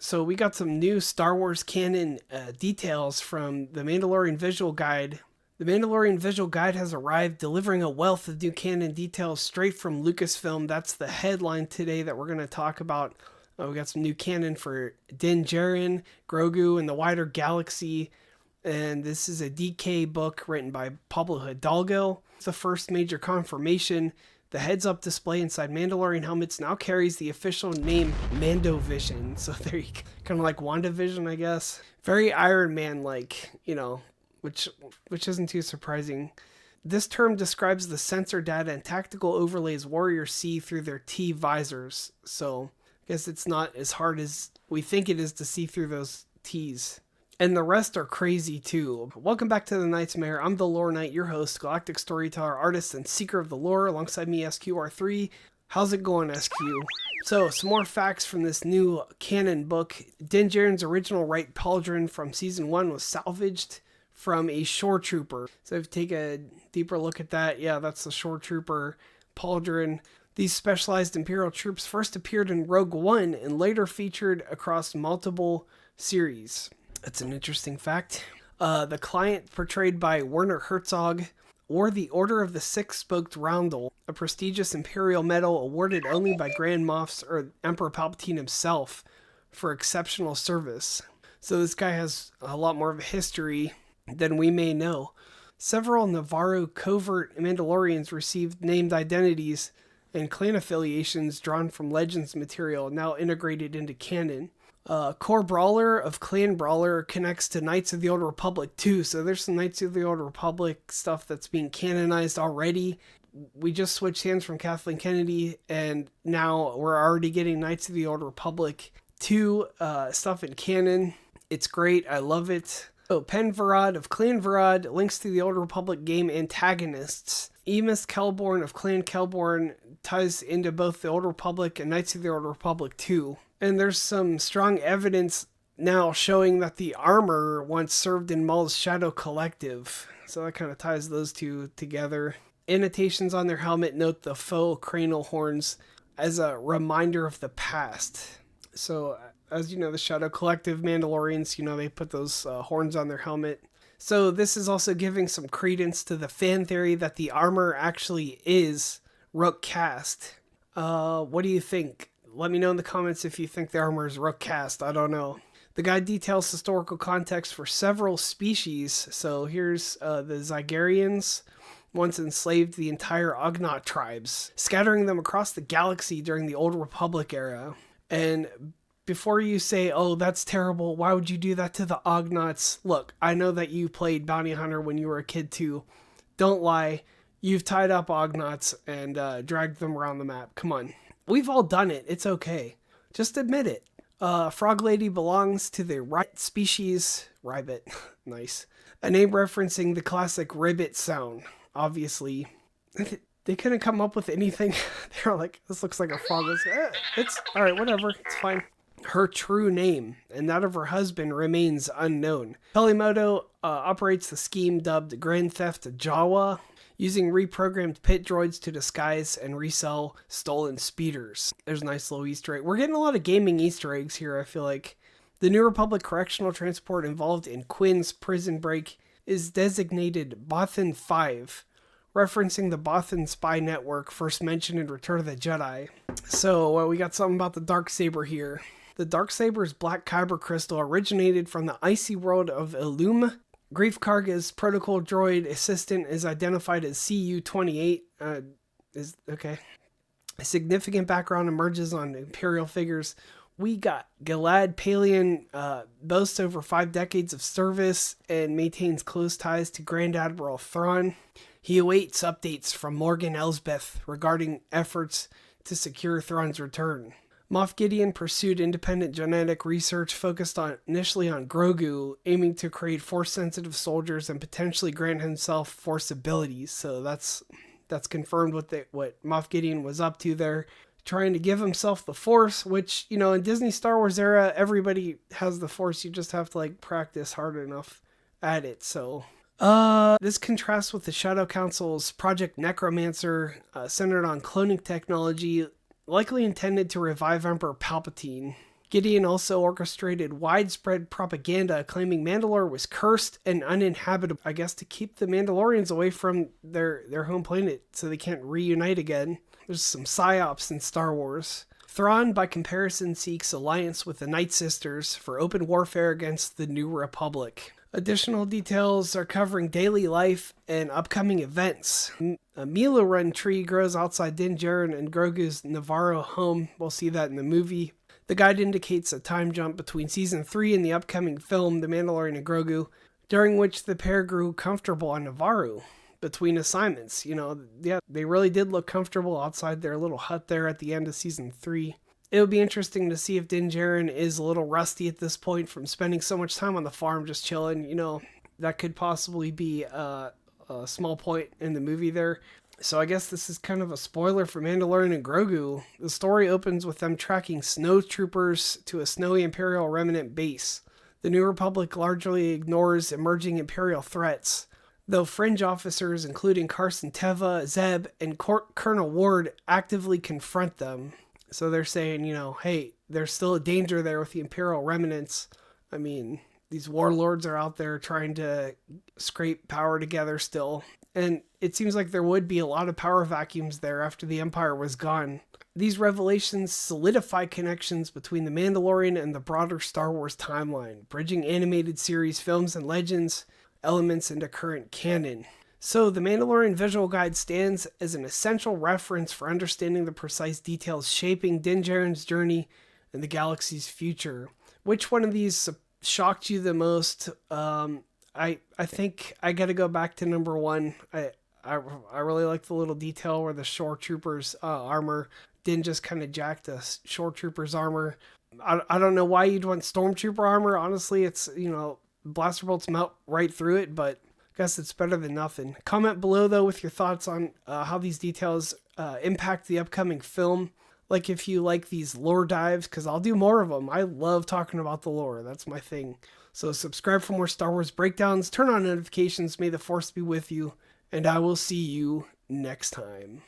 So we got some new Star Wars canon details from the Mandalorian Visual Guide. The Mandalorian Visual Guide has arrived, delivering a wealth of new canon details straight from Lucasfilm. That's the headline today that we're going to talk about. We got some new canon for Din Djarin, Grogu, and the wider galaxy. And this is a DK book written by Pablo Hidalgo. It's the first major confirmation. The heads-up display inside Mandalorian helmets now carries the official name MandoVision. So there you go. Kind of like WandaVision, I guess. Very Iron Man-like, which isn't too surprising. This term describes the sensor data and tactical overlays warriors see through their T visors. So I guess it's not as hard as we think it is to see through those T's. And the rest are crazy too. Welcome back to the Nightmare. I'm the Lore Knight, your host, galactic storyteller, artist, and seeker of the lore. Alongside me, SQR3. How's it going, SQ? So, some more facts from this new canon book. Din Djarin's original right pauldron from Season 1 was salvaged from a shore trooper. So if you take a deeper look at that, yeah, that's the shore trooper pauldron. These specialized Imperial troops first appeared in Rogue One and later featured across multiple series. That's an interesting fact. The client, portrayed by Werner Herzog, wore the Order of the Six-Spoked Roundel, a prestigious Imperial medal awarded only by Grand Moffs or Emperor Palpatine himself for exceptional service. So this guy has a lot more of a history than we may know. Several Navarro covert Mandalorians received named identities and clan affiliations drawn from Legends material, now integrated into canon. Core Brawler of Clan Brawler connects to Knights of the Old Republic too, so there's some Knights of the Old Republic stuff that's being canonized already. We just switched hands from Kathleen Kennedy, and now we're already getting Knights of the Old Republic 2 stuff in canon. It's great, I love it. So, Pen Varad of Clan Varad links to the Old Republic game antagonists. Emus Kelborn of Clan Kelborn ties into both the Old Republic and Knights of the Old Republic 2. And there's some strong evidence now showing that the armor once served in Maul's Shadow Collective. So that kind of ties those two together. Annotations on their helmet note the faux cranial horns as a reminder of the past. So, as you know, the Shadow Collective Mandalorians, they put those horns on their helmet. So this is also giving some credence to the fan theory that the armor actually is Rook cast. What do you think? Let me know in the comments if you think the armor is Rook cast. I don't know. The guide details historical context for several species. So here's the Zygarians once enslaved the entire Ugnaught tribes, scattering them across the galaxy during the Old Republic era. And before you say, oh, that's terrible, why would you do that to the Ugnaughts? Look, I know that you played Bounty Hunter when you were a kid too. Don't lie. You've tied up Ugnaughts and dragged them around the map. Come on. We've all done it. It's okay. Just admit it. Frog Lady belongs to the Ribbit species. Ribbit. Nice. A name referencing the classic ribbit sound. Obviously. They couldn't come up with anything. They were like, this looks like a frog. It's alright, whatever. It's fine. Her true name and that of her husband remains unknown. Pelimoto operates the scheme dubbed Grand Theft Jawa, using reprogrammed pit droids to disguise and resell stolen speeders. There's a nice little Easter egg. We're getting a lot of gaming Easter eggs here, I feel like. The New Republic correctional transport involved in Quinn's prison break is designated Bothan 5, referencing the Bothan spy network first mentioned in Return of the Jedi. So we got something about the Darksaber here. The Darksaber's black kyber crystal originated from the icy world of Illum. Grief Karga's protocol droid assistant is identified as CU-28. Okay. A significant background emerges on Imperial figures. We got Gilad Palian, boasts over 5 decades of service and maintains close ties to Grand Admiral Thrawn. He awaits updates from Morgan Elsbeth regarding efforts to secure Thrawn's return. Moff Gideon pursued independent genetic research focused initially on Grogu, aiming to create Force-sensitive soldiers and potentially grant himself Force abilities. So that's confirmed what Moff Gideon was up to there, trying to give himself the Force, which, in Disney Star Wars era, everybody has the Force. You just have to practice hard enough at it. So this contrasts with the Shadow Council's Project Necromancer, centered on cloning technology, likely intended to revive Emperor Palpatine. Gideon also orchestrated widespread propaganda claiming Mandalore was cursed and uninhabitable, I guess to keep the Mandalorians away from their home planet so they can't reunite again. There's some psyops in Star Wars. Thrawn, by comparison, seeks alliance with the Night Sisters for open warfare against the New Republic. Additional details are covering daily life and upcoming events. A Milo Run tree grows outside Din Djarin and Grogu's Navarro home. We'll see that in the movie. The guide indicates a time jump between Season 3 and the upcoming film, The Mandalorian and Grogu, during which the pair grew comfortable on Navarro between assignments. You know, yeah, they really did look comfortable outside their little hut there at the end of Season 3. It would be interesting to see if Din Djarin is a little rusty at this point from spending so much time on the farm just chilling. You know, that could possibly be a small point in the movie there. So I guess this is kind of a spoiler for Mandalorian and Grogu. The story opens with them tracking snow troopers to a snowy Imperial remnant base. The New Republic largely ignores emerging Imperial threats, though fringe officers including Carson Teva, Zeb, and Colonel Ward actively confront them. So they're saying, you know, hey, there's still a danger there with the Imperial remnants. I mean, these warlords are out there trying to scrape power together still. And it seems like there would be a lot of power vacuums there after the Empire was gone. These revelations solidify connections between The Mandalorian and the broader Star Wars timeline, bridging animated series, films, and legends elements into current canon. So, the Mandalorian Visual Guide stands as an essential reference for understanding the precise details shaping Din Djarin's journey and the galaxy's future. Which one of these shocked you the most? I think I gotta go back to number one. I really like the little detail where the shore troopers armor Din just kind of jacked a shore trooper's armor. I don't know why you'd want stormtrooper armor. Honestly, it's, you know, blaster bolts melt right through it, but I guess it's better than nothing. Comment below though with your thoughts on how these details impact the upcoming film. Like if you like these lore dives, because I'll do more of them. I love talking about the lore. That's my thing. So subscribe for more Star Wars breakdowns, turn on notifications, may the Force be with you, and I will see you next time.